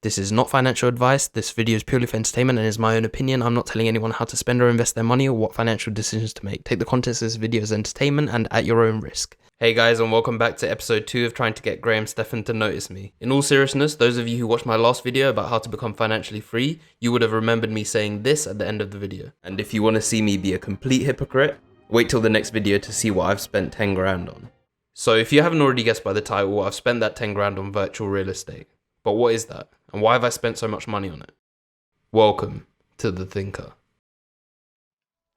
This is not financial advice. This video is purely for entertainment and is my own opinion. I'm not telling anyone how to spend or invest their money or what financial decisions to make. Take the contents of this video as entertainment and at your own risk. Hey guys, and welcome back to episode 2 of trying to get Graham Stephan to notice me. In all seriousness, those of you who watched my last video about how to become financially free, you would have remembered me saying this at the end of the video. And if you want to see me be a complete hypocrite, wait till the next video to see what I've spent 10 grand on. So if you haven't already guessed by the title, I've spent that 10 grand on virtual real estate. But what is that? And why have I spent so much money on it? Welcome to The Thinker.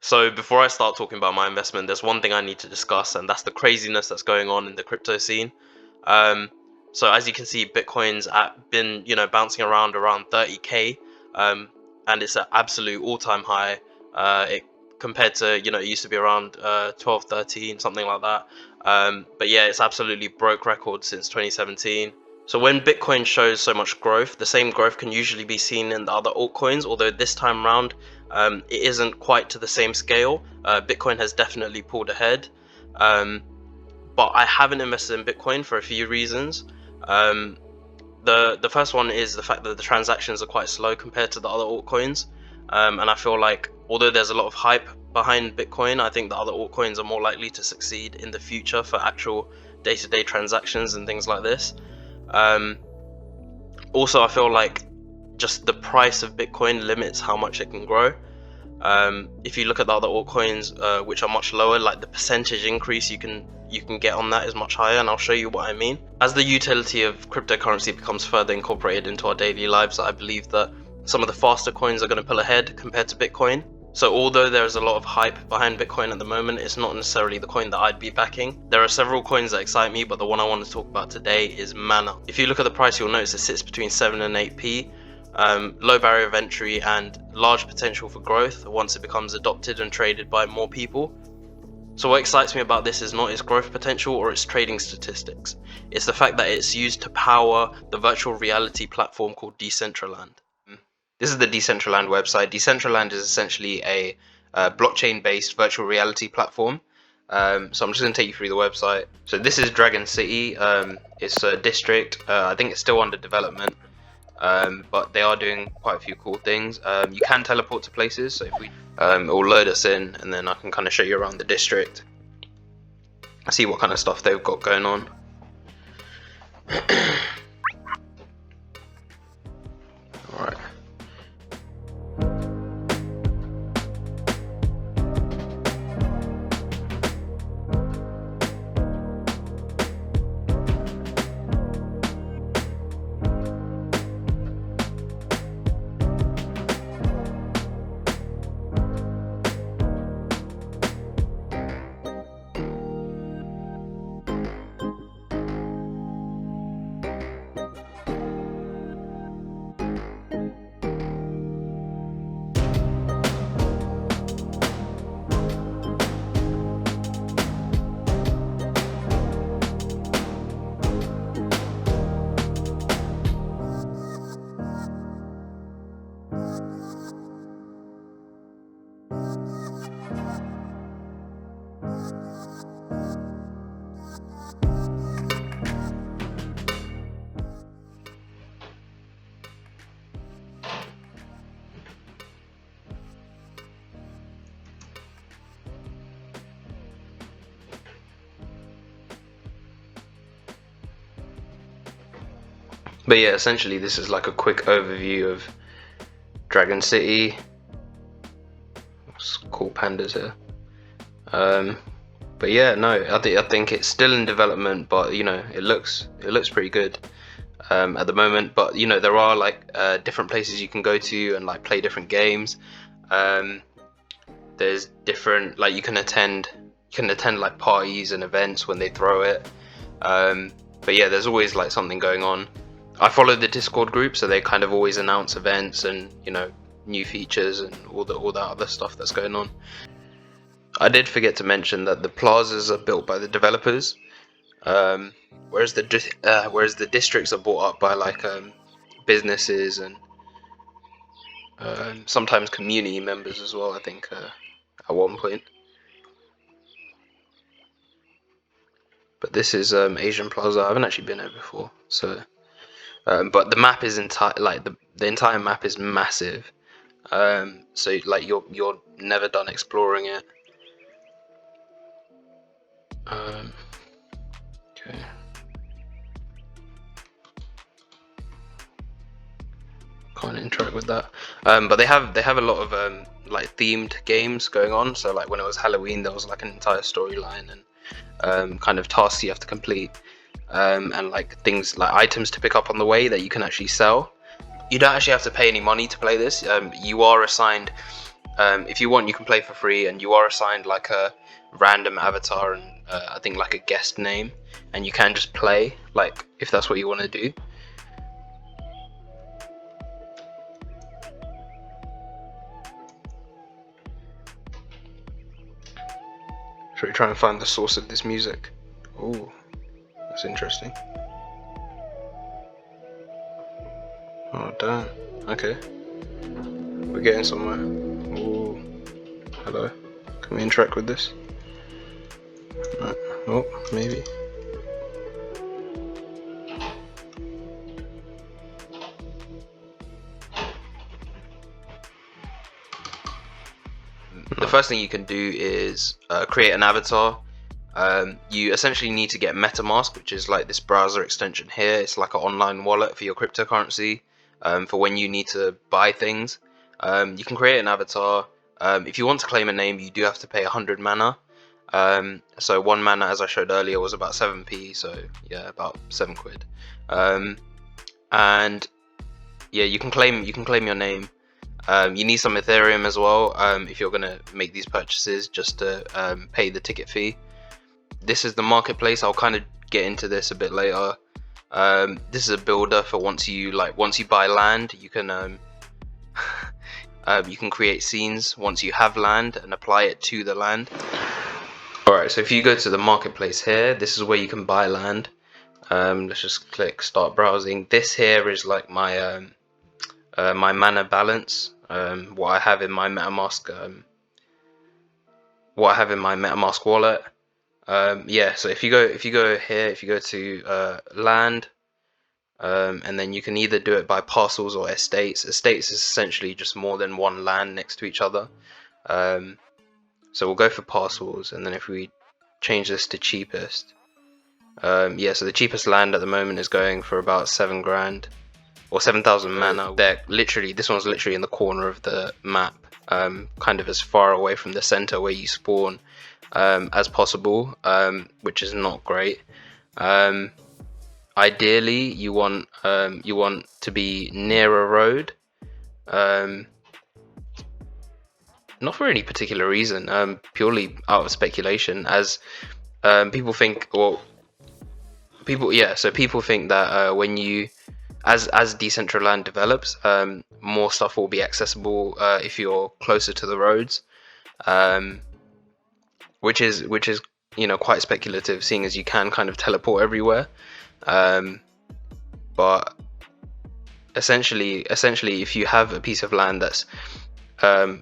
So before I start talking about my investment, there's one thing I need to discuss, and that's the craziness that's going on in the crypto scene. So as you can see, Bitcoin's been, bouncing around 30k, and it's an absolute all-time high. Compared to, it used to be around 12, 13, something like that. But yeah, it's absolutely broke records since 2017. So when Bitcoin shows so much growth, the same growth can usually be seen in the other altcoins, although this time around, it isn't quite to the same scale. Bitcoin has definitely pulled ahead. But I haven't invested in Bitcoin for a few reasons. The first one is the fact that the transactions are quite slow compared to the other altcoins. And I feel like although there's a lot of hype behind Bitcoin, I think the other altcoins are more likely to succeed in the future for actual day-to-day transactions and things like this. Also, I feel like just the price of Bitcoin limits how much it can grow. If you look at the other altcoins, which are much lower, like the percentage increase you can get on that is much higher, and I'll show you what I mean. As the utility of cryptocurrency becomes further incorporated into our daily lives, I believe that some of the faster coins are going to pull ahead compared to Bitcoin. So although there's a lot of hype behind Bitcoin at the moment, it's not necessarily the coin that I'd be backing. There are several coins that excite me, but the one I want to talk about today is Mana. If you look at the price, you'll notice it sits between 7 and 8p. Low barrier of entry and large potential for growth once it becomes adopted and traded by more people. So what excites me about this is not its growth potential or its trading statistics. It's the fact that it's used to power the virtual reality platform called Decentraland. This is the Decentraland website. Decentraland is essentially a blockchain-based virtual reality platform. So I'm just going to take you through the website. So this is Dragon City. It's a district. I think it's still under development, but they are doing quite a few cool things. You can teleport to places. So if we, it will load us in, and then I can kind of show you around the district. See what kind of stuff they've got going on. All right. But yeah, essentially this is like a quick overview of Dragon City. Cool pandas here. But yeah, no, I think it's still in development, but it looks pretty good at the moment. But there are like different places you can go to and like play different games. There's different, like you can attend like parties and events when they throw it. But yeah, there's always like something going on. I follow the Discord group, so they kind of always announce events and new features and all that other stuff that's going on. I did forget to mention that the plazas are built by the developers, whereas the districts are bought up by like businesses and sometimes community members as well. I think at one point. But this is Asian Plaza. I haven't actually been there before, so But the map is the entire map is massive. So like you're never done exploring it. Okay. Can't interact with that. But they have a lot of like themed games going on. So like when it was Halloween, there was like an entire storyline and kind of tasks you have to complete, and like things like items to pick up on the way that you can actually sell. You don't actually have to pay any money to play this. You are assigned, if you want, you can play for free, and you are assigned like a random avatar and I think like a guest name, and you can just play like if that's what you want to do. Should we try and find the source of this music? Oh, that's interesting. Oh damn. Okay, we're getting somewhere. Oh, hello. Can we interact with this? Oh, maybe. The first thing you can do is create an avatar. You essentially need to get Metamask, which is like this browser extension here. It's like an online wallet for your cryptocurrency, for when you need to buy things. You can create an avatar. If you want to claim a name, you do have to pay 100 mana. So 1 mana, as I showed earlier, was about 7p, so yeah, about 7 quid. And yeah, you can claim your name. You need some Ethereum as well if you're gonna make these purchases, just to pay the ticket fee. This is the marketplace. I'll kind of get into this a bit later. This is a builder for once you buy land, you can you can create scenes once you have land and apply it to the land. Alright, so if you go to the marketplace here, this is where you can buy land. Let's just click start browsing. This here is like my my mana balance, what I have in my MetaMask, wallet. Yeah, so if you go here, if you go to land, and then you can either do it by parcels or estates. Estates is essentially just more than one land next to each other. So we'll go for parcels, and then if we change this to cheapest, yeah, so the cheapest land at the moment is going for about 7 grand or 7,000 mana. This one's literally in the corner of the map, kind of as far away from the center where you spawn as possible, which is not great. Ideally, you want to be near a road. Not for any particular reason, purely out of speculation, as people think, so people think that when you, as Decentraland develops, more stuff will be accessible if you're closer to the roads, which is quite speculative, seeing as you can kind of teleport everywhere. But essentially, if you have a piece of land that's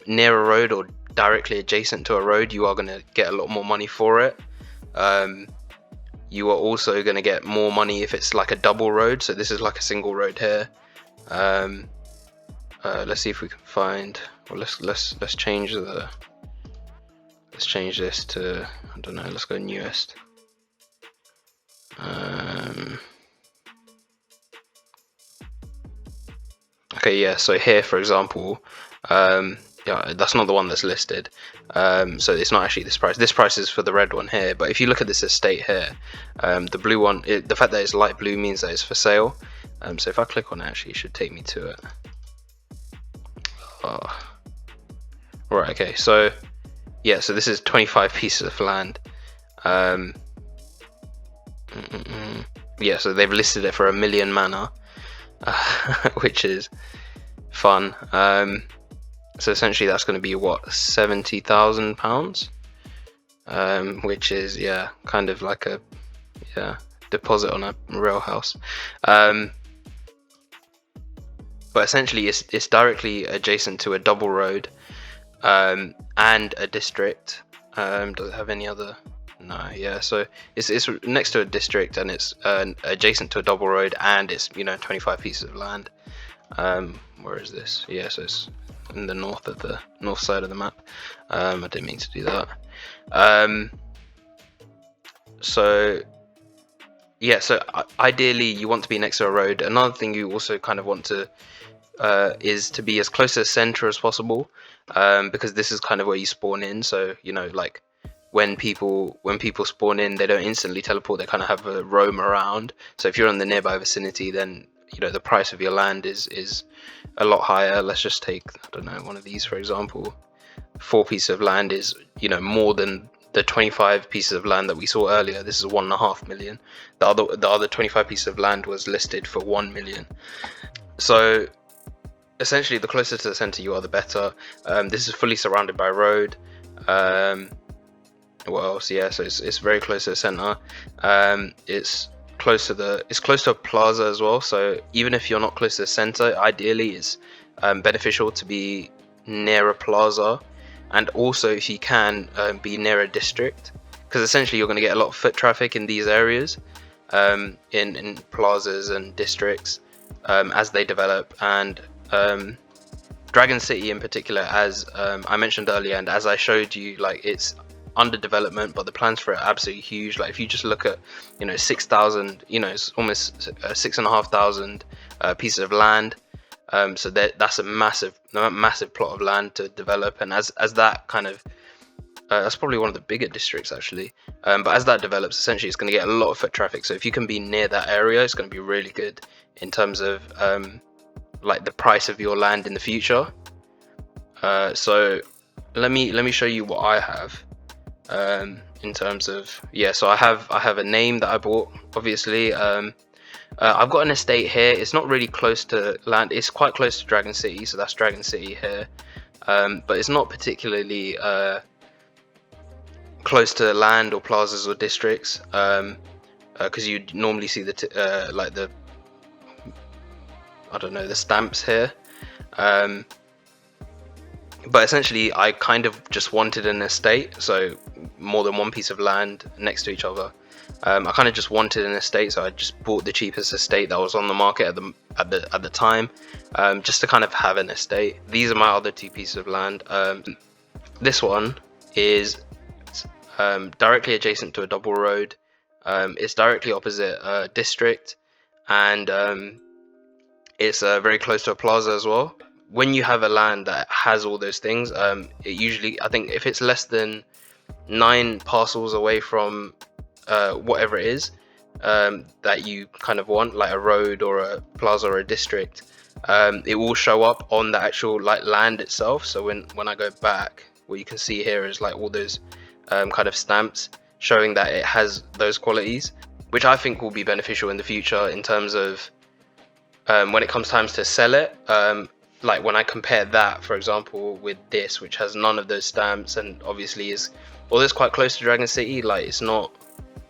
near a road or directly adjacent to a road, you are going to get a lot more money for it. You are also going to get more money if it's like a double road. So this is like a single road here. Let's see if we can find. Well, let's change this to, I don't know. Let's go newest. Okay, yeah. So here, for example, yeah, that's not the one that's listed, so it's not actually this price. This price is for the red one here, but if you look at this estate here, the blue one, the fact that it's light blue means that it's for sale. So if I click on it, actually it should take me to it. Right, okay, so yeah, so this is 25 pieces of land. Yeah, so they've listed it for 1 million mana, which is fun. So essentially that's going to be what, £70,000, which is, yeah, kind of like a deposit on a real house. But essentially it's directly adjacent to a double road, and a district. Does it have any other? No, yeah. So it's next to a district, and it's adjacent to a double road, and it's 25 pieces of land. Where is this? Yeah, so it's in the north of the north side of the map. I didn't mean to do that. So yeah, so ideally you want to be next to a road. Another thing you also kind of want to is to be as close to the center as possible, because this is kind of where you spawn in. So like when people spawn in, they don't instantly teleport. They kind of have a roam around. So if you're in the nearby vicinity, then the price of your land is a lot higher. Let's just take, I don't know, one of these for example. 4 pieces of land is more than the 25 pieces of land that we saw earlier. This is 1.5 million. The other 25 pieces of land was listed for 1 million. So essentially, the closer to the center you are, the better. This is fully surrounded by road. What else? Yeah, so it's very close to the center. It's close to a plaza as well. So even if you're not close to the center, ideally it's beneficial to be near a plaza, and also if you can be near a district, because essentially you're going to get a lot of foot traffic in these areas, in plazas and districts, as they develop. And Dragon City in particular, as I mentioned earlier, and as I showed you, like, it's under development, but the plans for it are absolutely huge. Like if you just look at 6,000, it's almost 6,500 pieces of land. So that's a massive plot of land to develop, and as that kind of that's probably one of the bigger districts actually. But as that develops, essentially it's going to get a lot of foot traffic. So if you can be near that area, it's going to be really good in terms of like the price of your land in the future. So let me show you what I have in terms of, so I have a name that I bought, obviously. I've got an estate here. It's not really close to land. It's quite close to Dragon City, so that's Dragon City here. But it's not particularly close to land or plazas or districts, because you normally see like the, I don't know, the stamps here. But essentially I kind of just wanted an estate, so more than one piece of land next to each other. I kind of just wanted an estate, so I just bought the cheapest estate that was on the market at the time, just to kind of have an estate. These are my other 2 pieces of land. This one is directly adjacent to a double road. It's directly opposite a district, and it's very close to a plaza as well. When you have a land that has all those things, it usually, I think if it's less than 9 parcels away from whatever it is that you kind of want, like a road or a plaza or a district, it will show up on the actual like land itself. So when I go back, what you can see here is like all those kind of stamps showing that it has those qualities, which I think will be beneficial in the future in terms of when it comes times to sell it. Like when I compare that, for example, with this, which has none of those stamps, and obviously is, although it's quite close to Dragon City, like it's not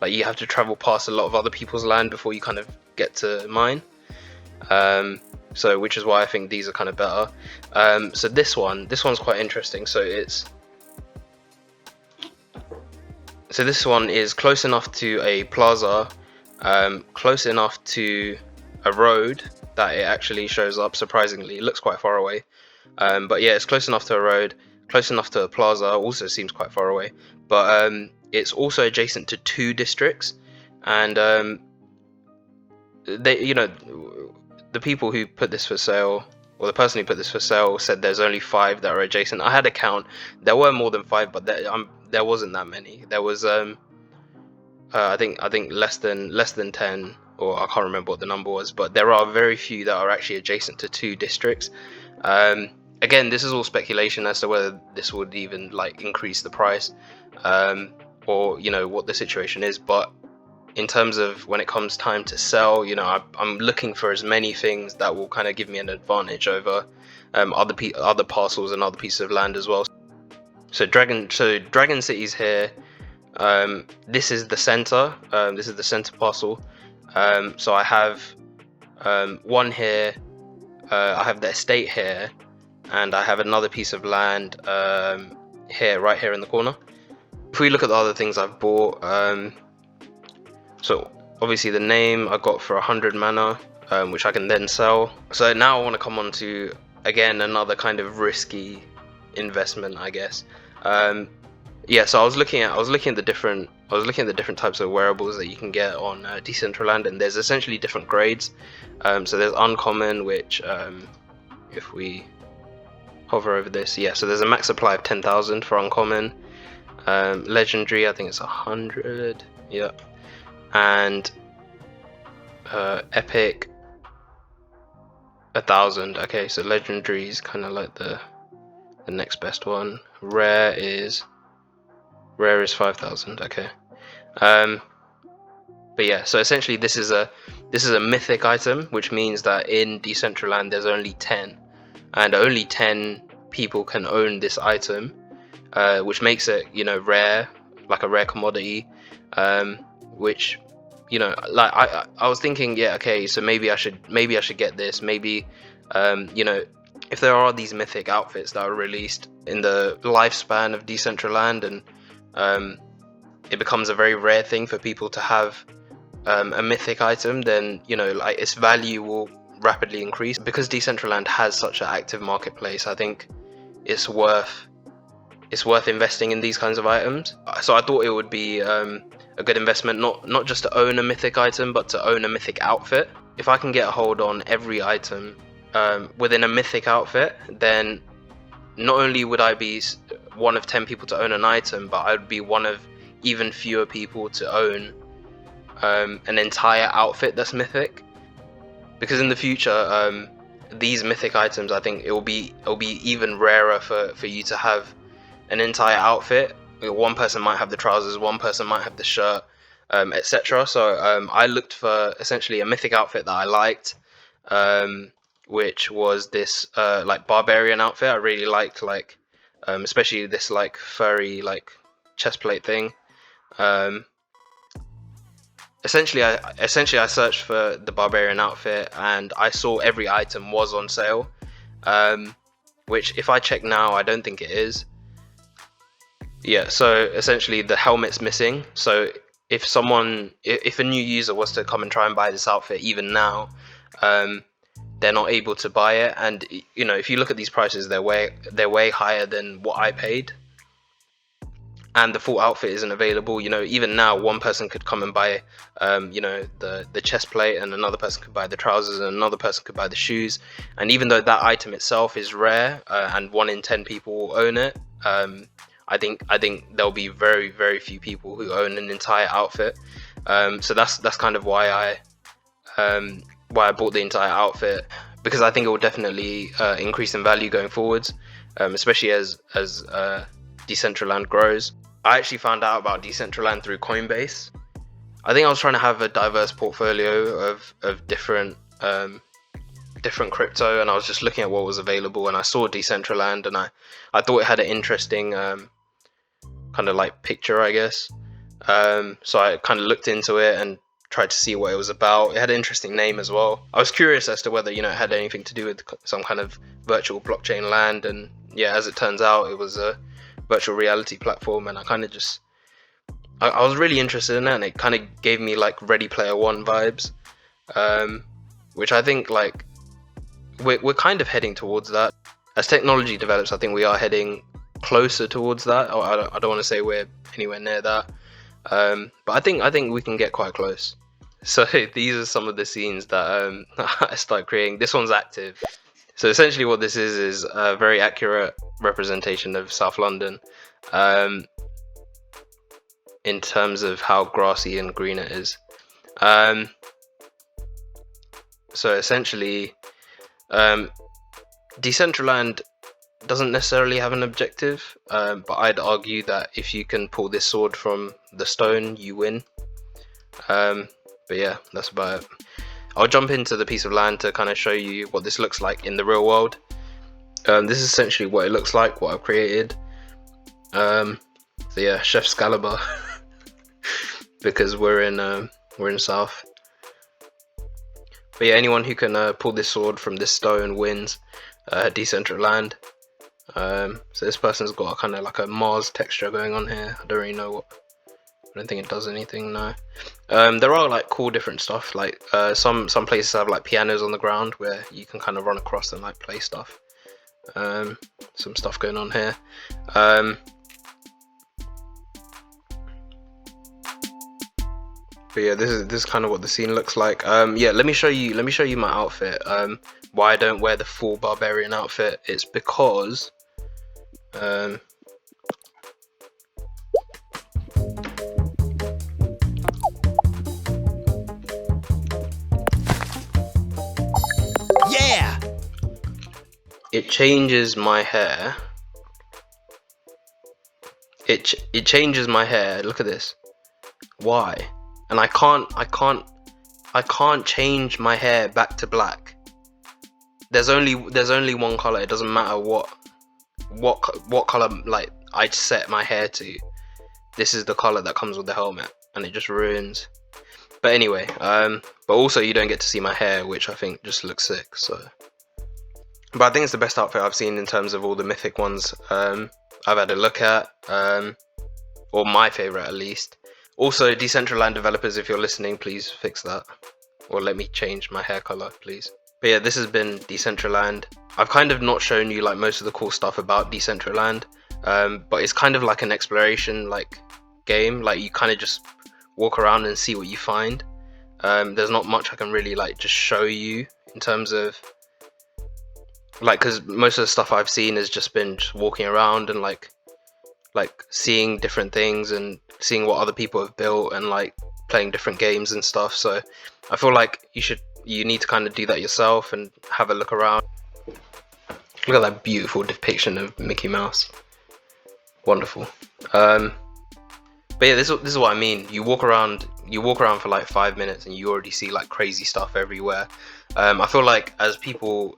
like you have to travel past a lot of other people's land before you kind of get to mine. So which is why I think these are kind of better. So this one's quite interesting. So this one is close enough to a plaza, close enough to a road that it actually shows up. Surprisingly, it looks quite far away, but yeah, it's close enough to a road, close enough to a plaza. Also seems quite far away, but it's also adjacent to 2 districts, and they, the people who put this for sale, or the person who put this for sale, said there's only 5 that are adjacent. I had a count. There were more than 5, but there wasn't that many. There was I think less than 10, or I can't remember what the number was, but there are very few that are actually adjacent to 2 districts. Again, this is all speculation as to whether this would even like increase the price, or what the situation is. But in terms of when it comes time to sell, I'm looking for as many things that will kind of give me an advantage over other parcels and other pieces of land as well. So Dragon City's here. This is the center. This is the center parcel. So I have one here. I have the estate here, and I have another piece of land here, right here in the corner. If we look at the other things I've bought, so obviously the name I got for 100 mana, which I can then sell. So now I want to come on to, again, another kind of risky investment, I guess. Yeah, so I was looking at the different types of wearables that you can get on Decentraland, and there's essentially different grades. So there's uncommon, which if we hover over this, yeah, so there's a max supply of 10,000 for uncommon. Legendary, I think it's 100, yeah, and epic 1,000. Okay, so legendary is kind of like the next best one. Rare is 5,000. Okay, but yeah, so essentially this is a mythic item, which means that in Decentraland there's only 10, and only 10 people can own this item, which makes it, you know, rare, like a rare commodity, which, you know, like I was thinking, yeah, okay, so maybe I should get this. Maybe, you know, if there are these mythic outfits that are released in the lifespan of Decentraland, and it becomes a very rare thing for people to have a mythic item, then, you know, like, its value will rapidly increase. Because Decentraland has such an active marketplace, I think it's worth investing in these kinds of items. So I thought it would be a good investment, not just to own a mythic item, but to own a mythic outfit. If I can get a hold on every item within a mythic outfit, then not only would I be one of 10 people to own an item, but I would be one of even fewer people to own an entire outfit that's mythic. Because in the future, these mythic items, I think it'll be even rarer for you to have an entire outfit. One person might have the trousers, one person might have the shirt, etc. So I looked for essentially a mythic outfit that I liked, which was this like barbarian outfit. I really liked, like, especially this like furry like chestplate thing. Essentially I searched for the barbarian outfit, and I saw every item was on sale, which if I check now, I don't think it is. Yeah, so essentially the helmet's missing. So if a new user was to come and try and buy this outfit even now, they're not able to buy it. And, you know, if you look at these prices, they're way higher than what I paid, and the full outfit isn't available. You know, even now, one person could come and buy you know, the chest plate, and another person could buy the trousers, and another person could buy the shoes. And even though that item itself is rare, and 1 in 10 people will own it, I think there'll be very, very few people who own an entire outfit. So that's kind of why I bought the entire outfit, because I think it will definitely increase in value going forwards, especially as Decentraland grows. I actually found out about Decentraland through Coinbase. I think I was trying to have a diverse portfolio of different crypto, and I was just looking at what was available, and I saw Decentraland, and I thought it had an interesting kind of like picture, I guess. So I kind of looked into it and tried to see what it was about. It had an interesting name as well. I was curious as to whether, you know, it had anything to do with some kind of virtual blockchain land, and yeah, as it turns out, it was a virtual reality platform, and I kind of just I was really interested in it, and it kind of gave me like Ready Player One vibes, which I think, like, we're kind of heading towards that. As technology develops, I think we are heading closer towards that. I don't want to say we're anywhere near that, but I think we can get quite close. So these are some of the scenes that I started creating. This one's active. So essentially what this is a very accurate representation of South London, in terms of how grassy and green it is. So essentially, Decentraland doesn't necessarily have an objective, but I'd argue that if you can pull this sword from the stone, you win. But yeah, that's about it. I'll jump into the piece of land to kind of show you what this looks like in the real world. This is essentially what it looks like, what I've created. So yeah, Chef's Caliber, because we're in South. But yeah, anyone who can pull this sword from this stone wins Decentraland. So this person's got kind of like a Mars texture going on here. I don't really know what. I don't think it does anything, no. There are like cool different stuff, like some places have like pianos on the ground where you can kind of run across and like play stuff. Some stuff going on here. But yeah, this is kind of what the scene looks like. Yeah, let me show you my outfit. Why I don't wear the full barbarian outfit? It's because Yeah! it changes my hair. It changes my hair. Look at this. Why? And I can't change my hair back to black. There's only one color. It doesn't matter what color like I set my hair to. This is the color that comes with the helmet, and it just ruins. But anyway, but also you don't get to see my hair, which I think just looks sick. So, but I think it's the best outfit I've seen in terms of all the mythic ones I've had a look at, or my favorite at least. Also, Decentraland developers, if you're listening, please fix that, or let me change my hair color, please. But yeah, this has been Decentraland. I've kind of not shown you like most of the cool stuff about Decentraland, but it's kind of like an exploration like game. Like you kind of just walk around and see what you find. There's not much I can really like just show you in terms of like, because most of the stuff I've seen has just been just walking around and like seeing different things and seeing what other people have built and like playing different games and stuff. So I feel like you need to kind of do that yourself and have a look around. Look at that beautiful depiction of Mickey Mouse. Wonderful. But yeah, this is what I mean. You walk around for like 5 minutes and you already see like crazy stuff everywhere. I feel like as people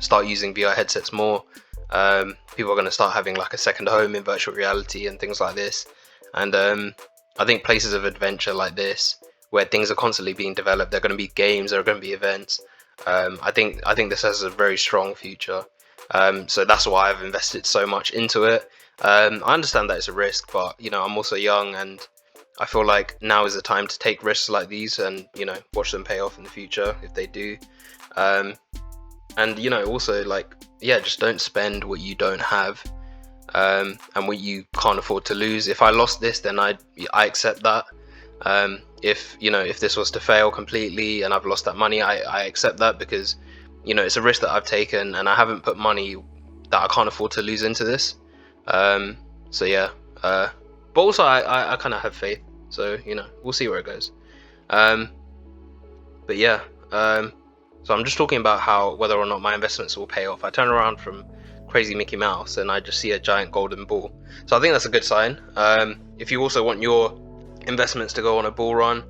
start using VR headsets more, people are going to start having like a second home in virtual reality and things like this. And I think places of adventure like this, where things are constantly being developed, there are going to be games, there are going to be events. I think this has a very strong future. So that's why I've invested so much into it. I understand that it's a risk, but you know, I'm also young, and I feel like now is the time to take risks like these and, you know, watch them pay off in the future if they do. And you know, also like, yeah, just don't spend what you don't have, and what you can't afford to lose. If I lost this, then I accept that. If you know, if this was to fail completely and I've lost that money, I accept that, because you know, it's a risk that I've taken and I haven't put money that I can't afford to lose into this. So yeah, but also I kind of have faith, so you know, we'll see where it goes. But yeah, so I'm just talking about how whether or not my investments will pay off. I turn around from crazy Mickey Mouse and I just see a giant golden ball, so I think that's a good sign. If you also want your investments to go on a bull run,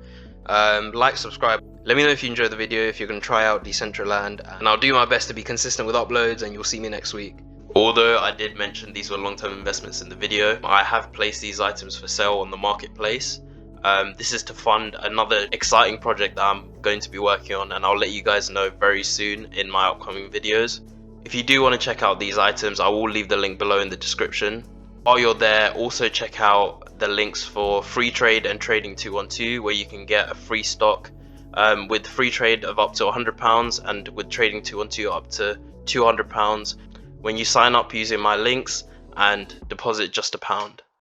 like, subscribe. Let me know if you enjoyed the video, if you're going to try out Decentraland, and I'll do my best to be consistent with uploads, and you'll see me next week. Although I did mention these were long-term investments in the video, I have placed these items for sale on the marketplace. This is to fund another exciting project that I'm going to be working on, and I'll let you guys know very soon in my upcoming videos. If you do want to check out these items, I will leave the link below in the description. While you're there, also check out the links for Freetrade and Trading 212, where you can get a free stock with Freetrade of up to £100 and with Trading 212 up to £200 when you sign up using my links and deposit just £1.